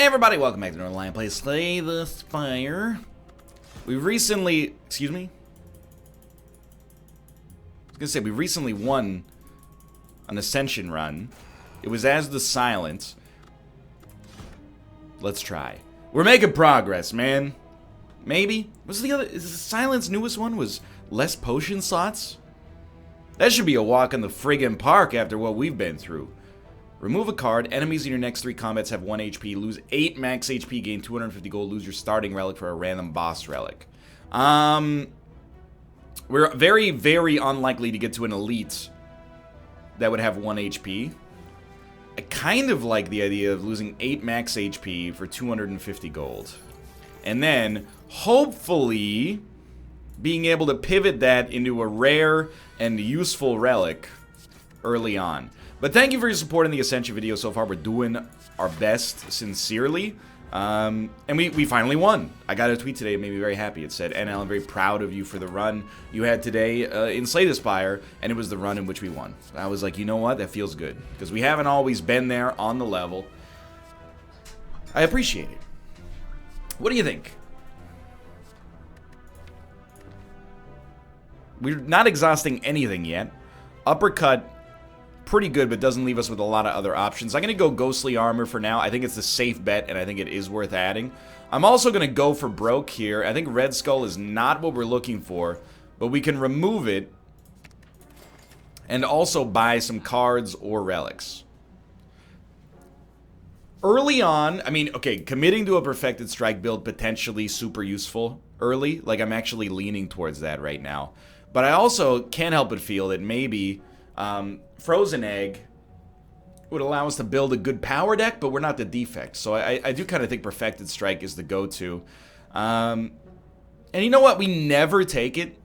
Hey everybody, welcome back to Northernlion. Play Slay the Spire. We recently, we recently won an Ascension run. It was as the Silent. Let's try. We're making progress, man. Maybe? Is the Silent's newest one was less potion slots? That should be a walk in the friggin' park after what we've been through. Remove a card. Enemies in your next 3 combats have 1 HP. Lose 8 max HP. Gain 250 gold. Lose your starting relic for a random boss relic. We're very, very unlikely to get to an elite that would have 1 HP. I kind of like the idea of losing 8 max HP for 250 gold. And then, hopefully, being able to pivot that into a rare and useful relic early on. But thank you for your support in the Ascension video so far. We're doing our best, sincerely. And we finally won. I got a tweet today that made me very happy. It said, NL, I'm very proud of you for the run you had today in Slay the Spire, and it was the run in which we won. I was like, you know what? That feels good. Because we haven't always been there on the level. I appreciate it. What do you think? We're not exhausting anything yet. Uppercut, pretty good, but doesn't leave us with a lot of other options. I'm going to go Ghostly Armor for now. I think it's the safe bet, and I think it is worth adding. I'm also going to go for Broke here. I think Red Skull is not what we're looking for, but we can remove it and also buy some cards or relics. Early on, I mean, okay, committing to a Perfected Strike build, potentially super useful early. Like, I'm actually leaning towards that right now. But I also can't help but feel that maybe Frozen Egg would allow us to build a good power deck, but we're not the defect. So I do kind of think Perfected Strike is the go-to. And you know what? We never take it.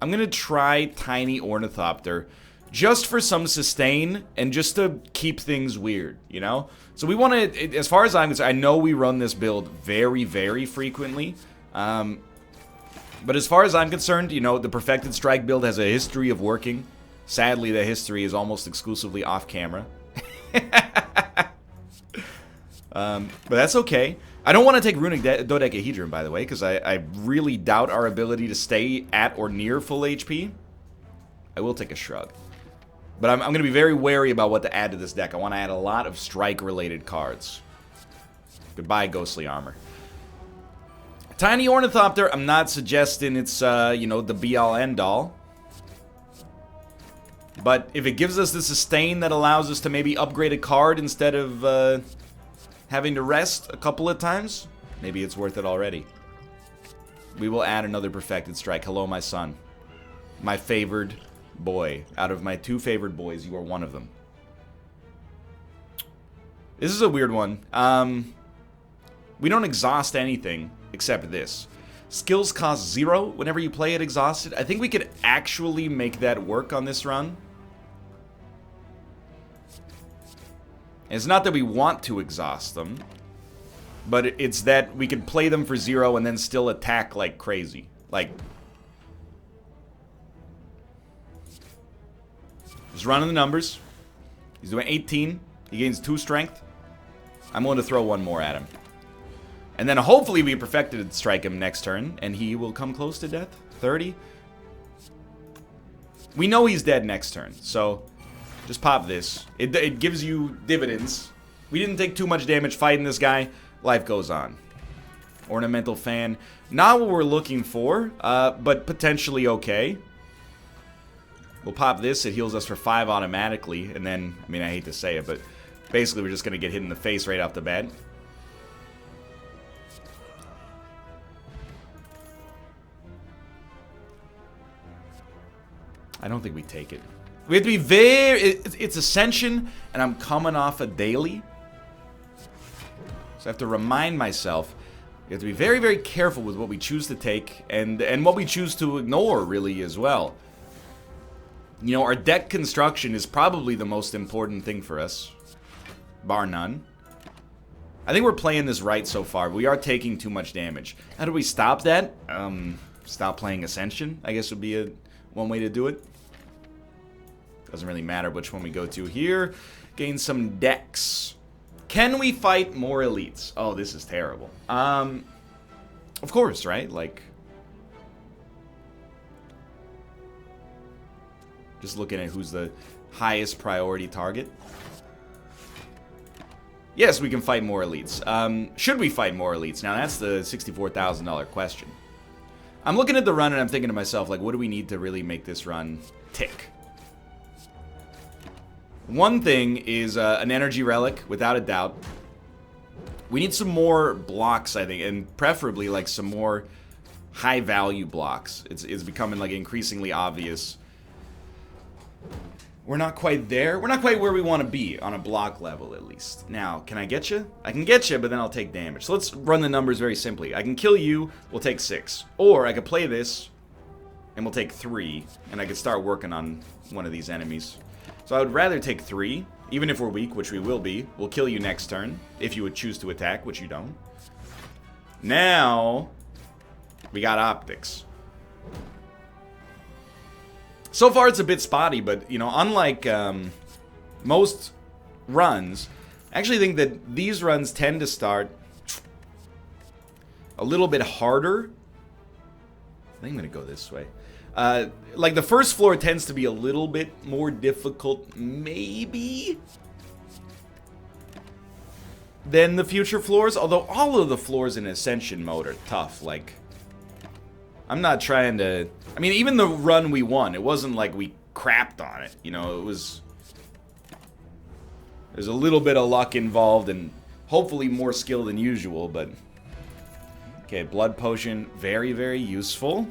I'm going to try Tiny Ornithopter just for some sustain and just to keep things weird, you know? So we want to, as far as I'm concerned, I know we run this build very, very frequently. But as far as I'm concerned, you know, the Perfected Strike build has a history of working. Sadly, the history is almost exclusively off camera. But that's okay. I don't want to take Runic Dodecahedron, by the way, because I really doubt our ability to stay at or near full HP. I will take a Shrug. But I'm going to be very wary about what to add to this deck. I want to add a lot of strike-related cards. Goodbye, Ghostly Armor. Tiny Ornithopter, I'm not suggesting it's, you know, the be-all, end-all. But if it gives us the sustain that allows us to maybe upgrade a card instead of having to rest a couple of times, maybe it's worth it already. We will add another Perfected Strike. Hello, my son. My favored boy. Out of my 2 favored boys, you are one of them. This is a weird one. We don't exhaust anything except this. Skills cost 0 whenever you play it exhausted. I think we could actually make that work on this run. And it's not that we want to exhaust them, but it's that we could play them for 0 and then still attack like crazy. Like, just running the numbers. He's doing 18. He gains 2 strength. I'm willing to throw 1 more at him. And then hopefully we Perfected Strike him next turn, and he will come close to death. 30. We know he's dead next turn, so just pop this. It gives you dividends. We didn't take too much damage fighting this guy. Life goes on. Ornamental Fan. Not what we're looking for, but potentially okay. We'll pop this. It heals us for 5 automatically, and then, I mean, I hate to say it, but basically we're just going to get hit in the face right off the bat. I don't think we take it. We have to be very... It's Ascension, and I'm coming off a daily. So I have to remind myself, we have to be very, very careful with what we choose to take, and what we choose to ignore, really, as well. You know, our deck construction is probably the most important thing for us. Bar none. I think we're playing this right so far. We are taking too much damage. How do we stop that? Stop playing Ascension, I guess would be one way to do it. Doesn't really matter which one we go to here. Gain some decks. Can we fight more elites? Oh, this is terrible. Of course, right? Like, just looking at who's the highest priority target. Yes, we can fight more elites. Should we fight more elites? Now, that's the $64,000 question. I'm looking at the run and I'm thinking to myself, like, what do we need to really make this run tick? One thing is an energy relic, without a doubt. We need some more blocks, I think, and preferably, like, some more high-value blocks. It's becoming, like, increasingly obvious. We're not quite there. We're not quite where we want to be on a block level, at least. Now, can I get you? I can get you, but then I'll take damage. So let's run the numbers very simply. I can kill you, we'll take 6. Or I could play this, and we'll take 3, and I could start working on one of these enemies. So I would rather take 3, even if we're weak, which we will be. We'll kill you next turn, if you would choose to attack, which you don't. Now, we got optics. So far, it's a bit spotty, but, you know, unlike most runs, I actually think that these runs tend to start a little bit harder. I think I'm going to go this way. Like, the first floor tends to be a little bit more difficult, maybe, than the future floors. Although, all of the floors in Ascension mode are tough, like... I'm not trying to... I mean, even the run we won, it wasn't like we crapped on it. You know, it was... There's a little bit of luck involved and hopefully more skill than usual, but... Okay, blood potion, very, very useful.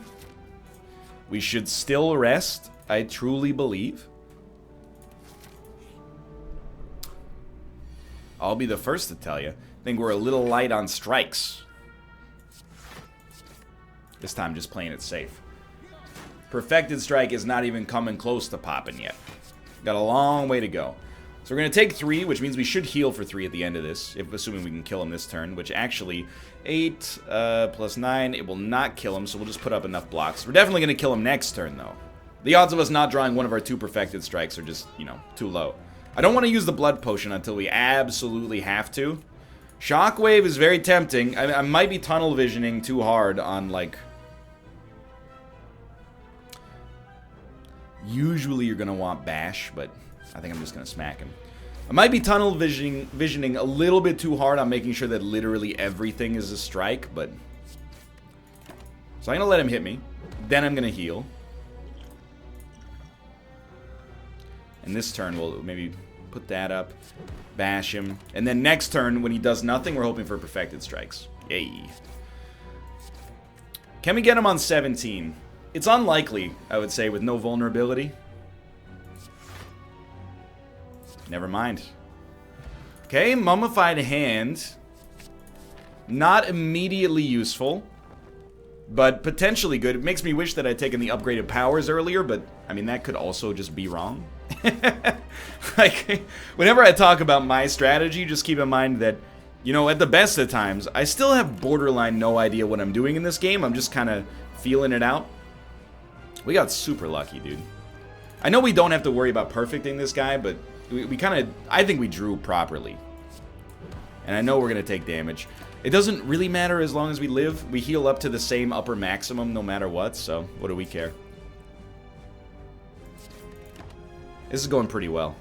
We should still rest, I truly believe. I'll be the first to tell you. I think we're a little light on strikes. This time, just playing it safe. Perfected Strike is not even coming close to popping yet. Got a long way to go. So we're going to take 3, which means we should heal for 3 at the end of this, if assuming we can kill him this turn, which actually, 8 plus 9, it will not kill him, so we'll just put up enough blocks. We're definitely going to kill him next turn, though. The odds of us not drawing one of our 2 Perfected Strikes are just, you know, too low. I don't want to use the Blood Potion until we absolutely have to. Shockwave is very tempting. I might be tunnel visioning too hard on, like... Usually you're going to want Bash, but I think I'm just going to smack him. I might be tunnel visioning a little bit too hard on making sure that literally everything is a strike, but... So I'm going to let him hit me. Then I'm going to heal. And this turn we'll maybe put that up, bash him. And then next turn, when he does nothing, we're hoping for Perfected Strikes. Yay. Can we get him on 17? It's unlikely, I would say, with no vulnerability. Never mind. Okay, Mummified Hand. Not immediately useful, but potentially good. It makes me wish that I'd taken the upgraded powers earlier, but, I mean, that could also just be wrong. Like, whenever I talk about my strategy, just keep in mind that, you know, at the best of times, I still have borderline no idea what I'm doing in this game. I'm just kind of feeling it out. We got super lucky, dude. I know we don't have to worry about perfecting this guy, but we kind of... I think we drew properly. And I know we're going to take damage. It doesn't really matter as long as we live. We heal up to the same upper maximum no matter what, so what do we care? This is going pretty well.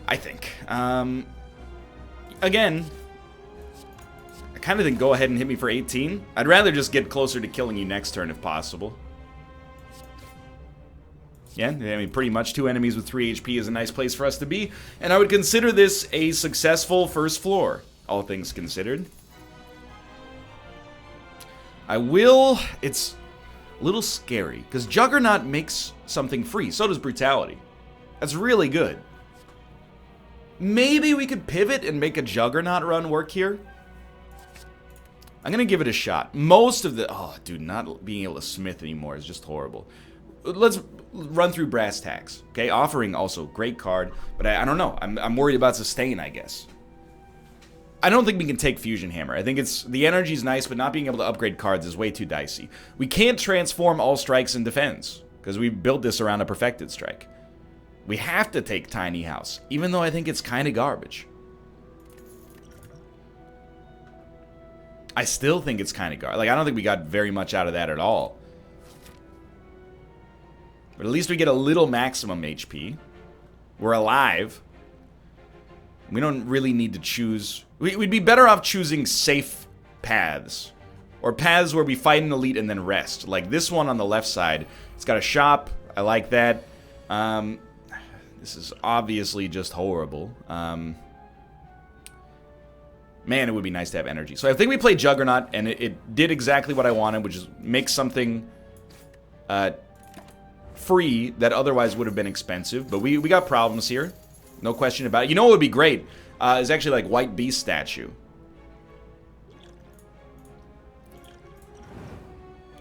I think. Again, I kind of think go ahead and hit me for 18. I'd rather just get closer to killing you next turn if possible. Yeah, I mean, pretty much 2 enemies with 3 HP is a nice place for us to be. And I would consider this a successful first floor, all things considered. I will... It's a little scary, because Juggernaut makes something free. So does Brutality. That's really good. Maybe we could pivot and make a Juggernaut run work here. I'm going to give it a shot. Most of the... Oh, dude, not being able to smith anymore is just horrible. Let's run through brass tacks. Okay, Offering also great card, but I don't know. I'm worried about sustain, I guess. I don't think we can take Fusion Hammer. I think it's the energy's nice, but not being able to upgrade cards is way too dicey. We can't transform all strikes and defense because we built this around a Perfected Strike. We have to take Tiny House, even though I think it's kind of garbage. I still think it's kind of garbage. Like, I don't think we got very much out of that at all. But at least we get a little maximum HP. We're alive. We don't really need to choose... We'd be better off choosing safe paths. Or paths where we fight an elite and then rest. Like this one on the left side. It's got a shop. I like that. This is obviously just horrible. Man, it would be nice to have energy. So I think we played Juggernaut, and it did exactly what I wanted, which is make something free that otherwise would have been expensive. But we got problems here. No question about it. You know what would be great? Is actually like White Beast statue.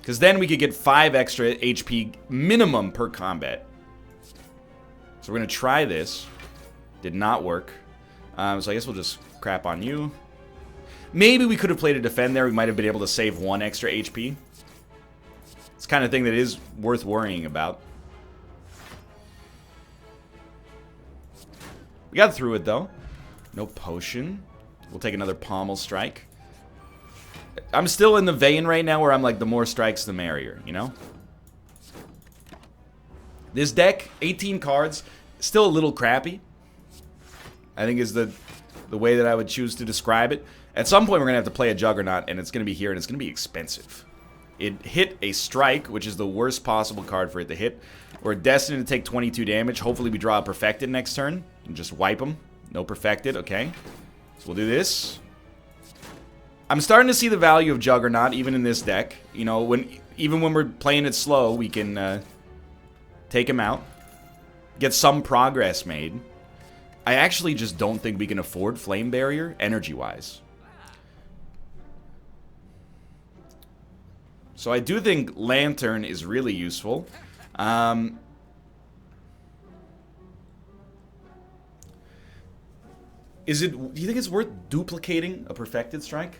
Because then we could get 5 extra HP minimum per combat. So we're going to try this. Did not work. So I guess we'll just crap on you. Maybe we could have played a defend there. We might have been able to save 1 extra HP. It's the kind of thing that is worth worrying about. We got through it, though. No potion. We'll take another pommel strike. I'm still in the vein right now where I'm like, the more strikes, the merrier, you know? This deck, 18 cards, still a little crappy. I think is the way that I would choose to describe it. At some point, we're going to have to play a Juggernaut, and it's going to be here, and it's going to be expensive. It hit a strike, which is the worst possible card for it to hit. We're destined to take 22 damage. Hopefully, we draw a Perfected next turn and just wipe them. No Perfected, okay. So we'll do this. I'm starting to see the value of Juggernaut, even in this deck. You know, even when we're playing it slow, we can take him out. Get some progress made. I actually just don't think we can afford Flame Barrier, energy-wise. So I do think Lantern is really useful. Do you think it's worth duplicating a Perfected Strike?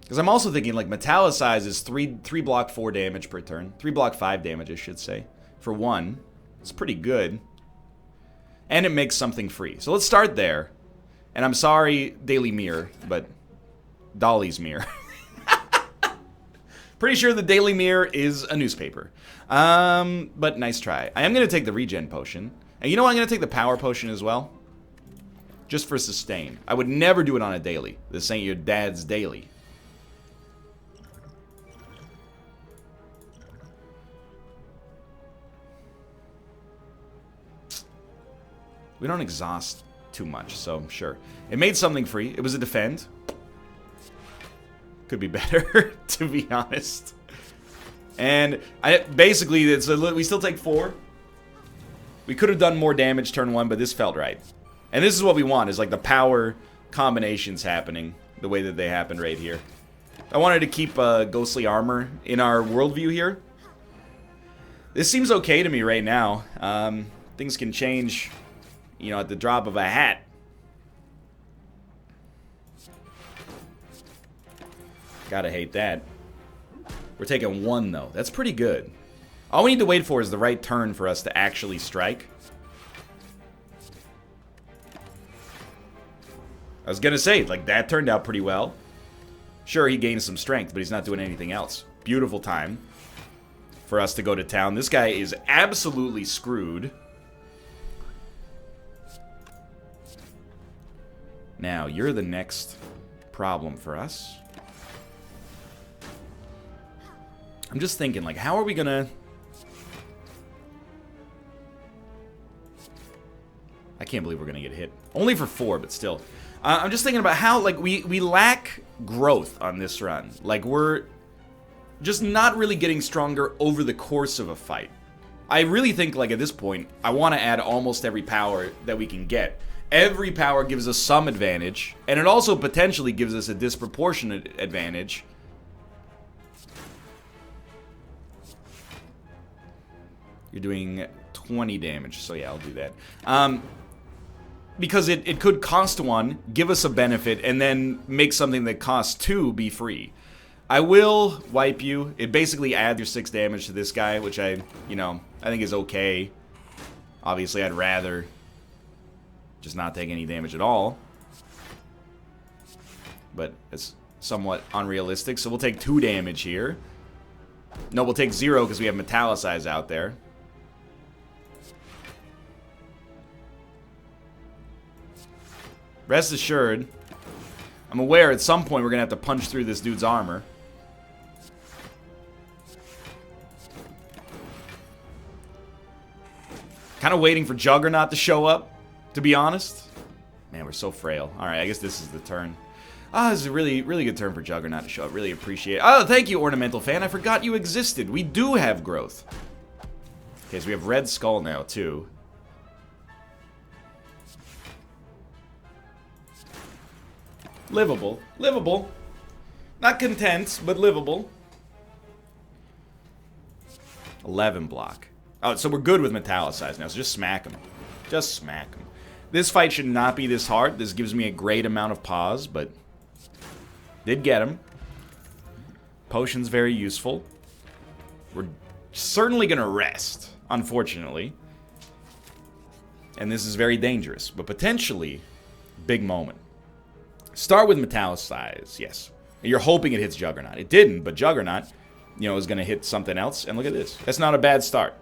Because I'm also thinking, like, Metallicize is 3 block 4 damage per turn. 3 block 5 damage, I should say. For 1. It's pretty good. And it makes something free. So let's start there. And I'm sorry, Daily Mirror, but Dolly's Mirror. Pretty sure the Daily Mirror is a newspaper. But nice try. I am going to take the Regen Potion. And you know what? I'm going to take the Power Potion as well. Just for sustain. I would never do it on a daily. This ain't your dad's daily. We don't exhaust too much, so sure. It made something free. It was a defend. Could be better, to be honest. And basically, we still take 4. We could have done more damage turn 1, but this felt right. And this is what we want, is like the power combinations happening the way that they happened right here. I wanted to keep Ghostly Armor in our worldview here. This seems okay to me right now. Things can change, you know, at the drop of a hat. Gotta hate that. We're taking 1, though. That's pretty good. All we need to wait for is the right turn for us to actually strike. I was gonna say, like, that turned out pretty well. Sure, he gained some strength, but he's not doing anything else. Beautiful time for us to go to town. This guy is absolutely screwed. Now, you're the next problem for us. I'm just thinking, like, how are we gonna... I can't believe we're gonna get hit. Only for 4, but still. I'm just thinking about how, like, we lack growth on this run. Like, we're just not really getting stronger over the course of a fight. I really think, like, at this point, I want to add almost every power that we can get. Every power gives us some advantage, and it also potentially gives us a disproportionate advantage. You're doing 20 damage, so yeah, I'll do that. Because it could cost 1, give us a benefit, and then make something that costs 2 be free. I will wipe you. It basically adds your 6 damage to this guy, which I think is okay. Obviously, I'd rather just not take any damage at all. But as somewhat unrealistic. So we'll take 2 damage here. No, we'll take 0 because we have Metallicize out there. Rest assured, I'm aware at some point we're going to have to punch through this dude's armor. Kind of waiting for Juggernaut to show up, to be honest. Man, we're so frail. Alright, I guess this is the turn. Ah, this is a really, really good turn for Juggernaut to show up. Really appreciate it. Oh, thank you, Ornamental Fan. I forgot you existed. We do have growth. Okay, so we have Red Skull now, too. Livable. Livable. Not content, but livable. 11 block. Oh, so we're good with Metallicize now, so just smack him. Just smack him. This fight should not be this hard. This gives me a great amount of pause, but... did get him. Potion's very useful. We're certainly going to rest, unfortunately. And this is very dangerous, but potentially big moment. Start with Metallicize, yes. You're hoping it hits Juggernaut. It didn't, but Juggernaut, you know, is going to hit something else. And look at this. That's not a bad start.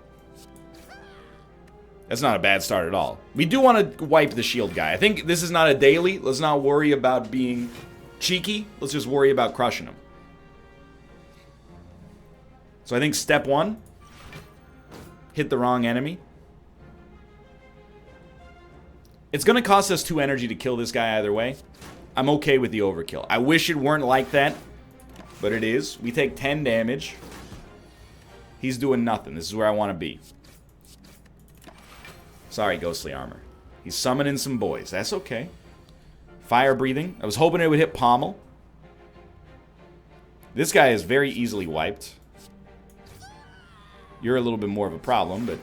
That's not a bad start at all. We do want to wipe the shield guy. I think this is not a daily. Let's not worry about being cheeky. Let's just worry about crushing him. So I think step 1, hit the wrong enemy. It's going to cost us 2 energy to kill this guy either way. I'm okay with the overkill. I wish it weren't like that, but it is. We take 10 damage. He's doing nothing. This is where I want to be. Sorry, Ghostly Armor. He's summoning some boys. That's okay. Fire breathing. I was hoping it would hit Pommel. This guy is very easily wiped. You're a little bit more of a problem, but...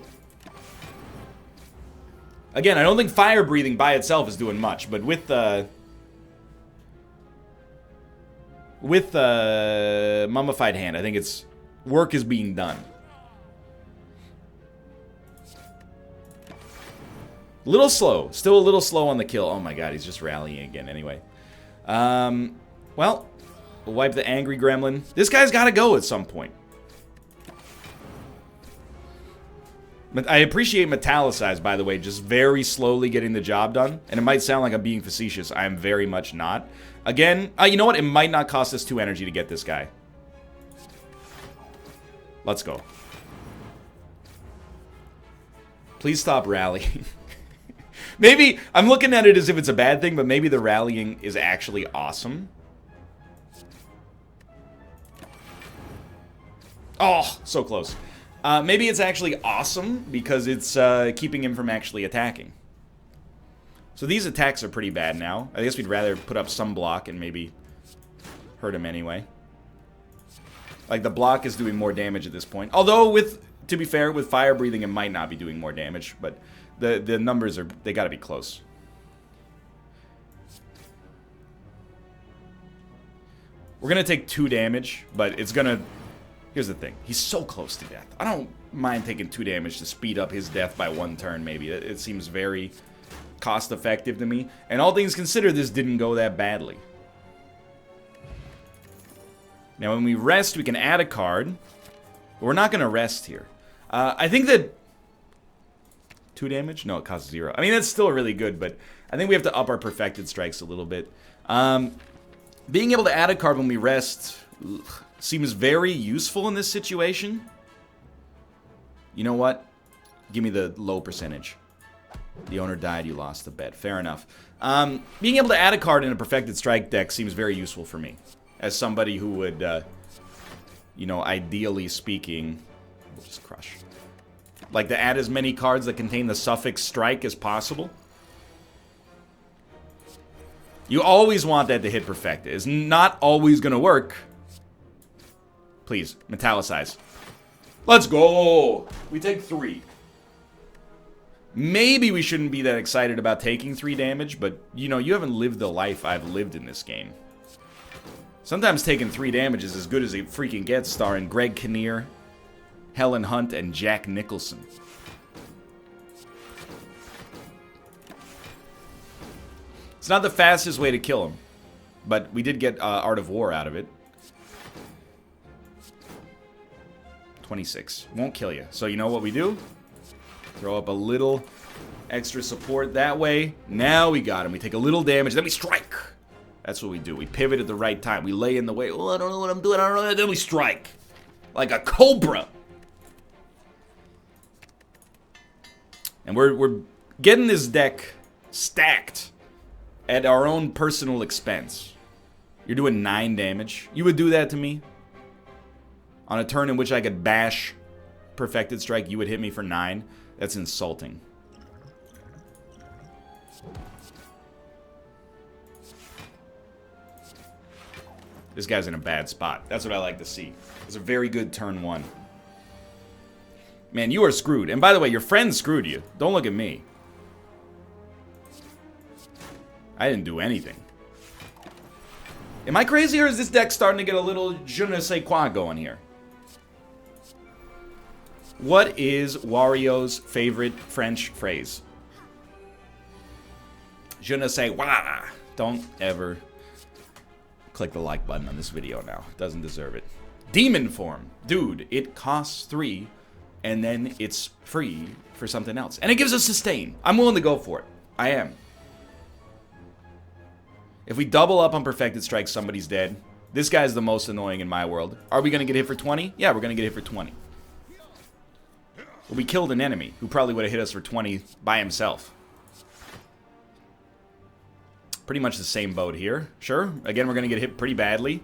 again, I don't think fire breathing by itself is doing much, but with Mummified Hand, I think it's... work is being done. A little slow. Still a little slow on the kill. Oh my god, he's just rallying again anyway. Well, we'll wipe the Angry Gremlin. This guy's got to go at some point. But I appreciate Metallicize, by the way, just very slowly getting the job done. And it might sound like I'm being facetious. I am very much not. Again, you know what? It might not cost us 2 energy to get this guy. Let's go. Please stop rallying. Maybe, I'm looking at it as if it's a bad thing, but maybe the rallying is actually awesome. Oh, so close. Maybe it's actually awesome because it's keeping him from actually attacking. So these attacks are pretty bad now. I guess we'd rather put up some block and maybe hurt him anyway. Like, the block is doing more damage at this point. Although, with, to be fair, with fire breathing, it might not be doing more damage. But the numbers are, they gotta be close. We're gonna take 2 damage, but it's gonna... here's the thing. He's so close to death. I don't mind taking 2 damage to speed up his death by 1 turn, maybe. It seems very cost-effective to me. And all things considered, this didn't go that badly. Now, when we rest, we can add a card. But we're not going to rest here. I think that... 2 damage? No, it costs 0. I mean, that's still really good, but I think we have to up our Perfected Strikes a little bit. Being able to add a card when we rest... seems very useful in this situation. You know what? Give me the low percentage. The owner died, you lost the bet. Fair enough. Being able to add a card in a Perfected Strike deck seems very useful for me. As somebody who would, you know, ideally speaking... we'll just crush. Like to add as many cards that contain the suffix strike as possible. You always want that to hit Perfected. It's not always going to work. Please, Metallicize. Let's go! We take 3. Maybe we shouldn't be that excited about taking 3 damage, but, you know, you haven't lived the life I've lived in this game. Sometimes taking 3 damage is as good as it freaking gets, starring Greg Kinnear, Helen Hunt, and Jack Nicholson. It's not the fastest way to kill him. But we did get Art of War out of it. 26. Won't kill you. So you know what we do? Throw up a little extra support that way. Now we got him. We take a little damage, then we strike. That's what we do. We pivot at the right time. We lay in the way. Oh, I don't know what I'm doing. I don't know. Then we strike. Like a cobra. And we're getting this deck stacked at our own personal expense. You're doing 9 damage. You would do that to me? On a turn in which I could bash Perfected Strike, you would hit me for 9? That's insulting. This guy's in a bad spot. That's what I like to see. It's a very good turn 1. Man, you are screwed. And by the way, your friend screwed you. Don't look at me. I didn't do anything. Am I crazy, or is this deck starting to get a little je ne sais quoi going here? What is Wario's favorite French phrase? Je ne sais quoi. Don't ever click the like button on this video now. Doesn't deserve it. Demon form. Dude, it costs 3, and then it's free for something else. And it gives us sustain. I'm willing to go for it. I am. If we double up on Perfected Strike, somebody's dead. This guy's the most annoying in my world. Are we going to get hit for 20? Yeah, we're going to get hit for 20. But we killed an enemy who probably would have hit us for 20 by himself. Pretty much the same boat here. Sure, again, we're going to get hit pretty badly.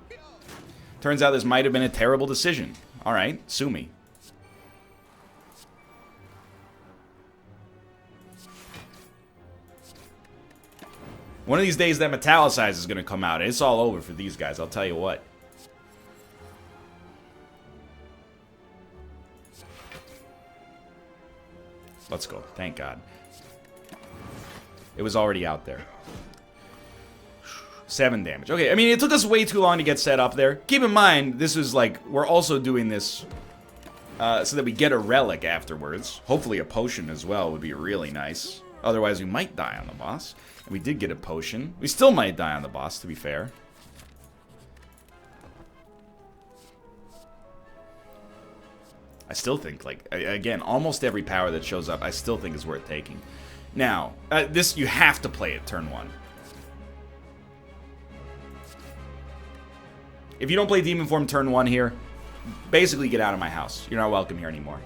Turns out this might have been a terrible decision. Alright, sue me. One of these days that Metallicize is going to come out. It's all over for these guys, I'll tell you what. Let's go. Thank God. It was already out there. 7 damage. Okay, I mean, it took us way too long to get set up there. Keep in mind, this is like, we're also doing this so that we get a relic afterwards. Hopefully a potion as well would be really nice. Otherwise, we might die on the boss. And we did get a potion. We still might die on the boss, to be fair. I still think, like, again, almost every power that shows up, I still think is worth taking. Now, this, you have to play it turn 1. If you don't play Demon Form turn 1 here, basically get out of my house. You're not welcome here anymore.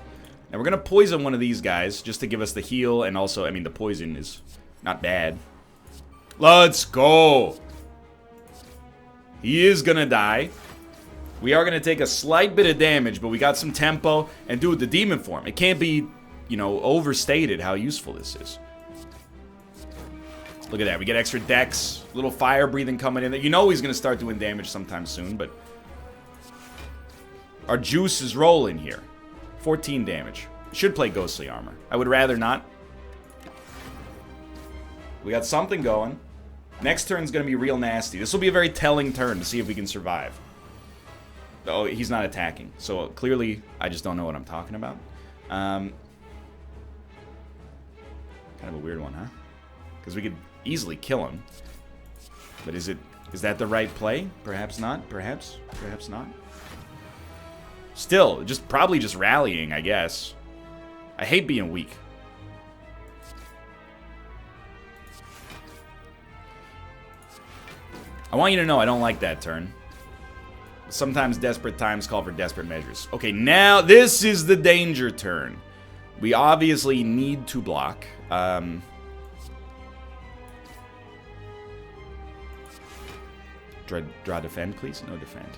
Now, we're going to poison one of these guys just to give us the heal, and also, I mean, the poison is not bad. Let's go! He is going to die. We are going to take a slight bit of damage, but we got some tempo. And dude, the Demon Form, it can't be, you know, overstated how useful this is. Look at that. We get extra dex, little fire breathing coming in. You know he's going to start doing damage sometime soon, but our juice is rolling here. 14 damage. Should play Ghostly Armor. I would rather not. We got something going. Next turn's going to be real nasty. This will be a very telling turn to see if we can survive. Oh, he's not attacking. So clearly, I just don't know what I'm talking about. Kind of a weird one, huh? Because we could easily kill him. But is that the right play? Perhaps not. Perhaps not. Still, probably just rallying, I guess. I hate being weak. I want you to know I don't like that turn. Sometimes desperate times call for desperate measures. Okay, now this is the danger turn. We obviously need to block. Draw defend, please? No defend.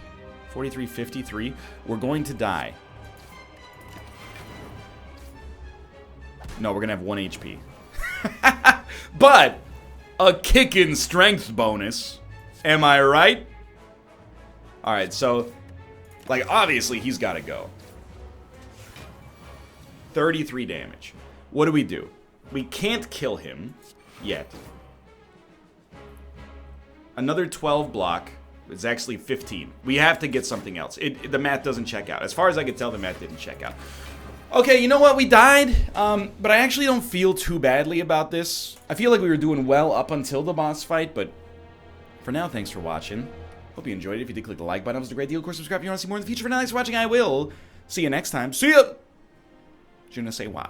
43, 53. We're going to die. No, we're going to have 1 HP. But a kick-in strength bonus. Am I right? Alright, so, like, obviously he's got to go. 33 damage. What do? We can't kill him yet. Another 12 block. It's actually 15. We have to get something else. The math doesn't check out. As far as I could tell, the math didn't check out. Okay, you know what? We died, but I actually don't feel too badly about this. I feel like we were doing well up until the boss fight, but For now, thanks for watching. Hope you enjoyed it. If you did, click the like button. It was a great deal. Of course, subscribe if you want to see more in the future. For now, thanks for watching. I will see you next time. See ya! Je ne sais quoi.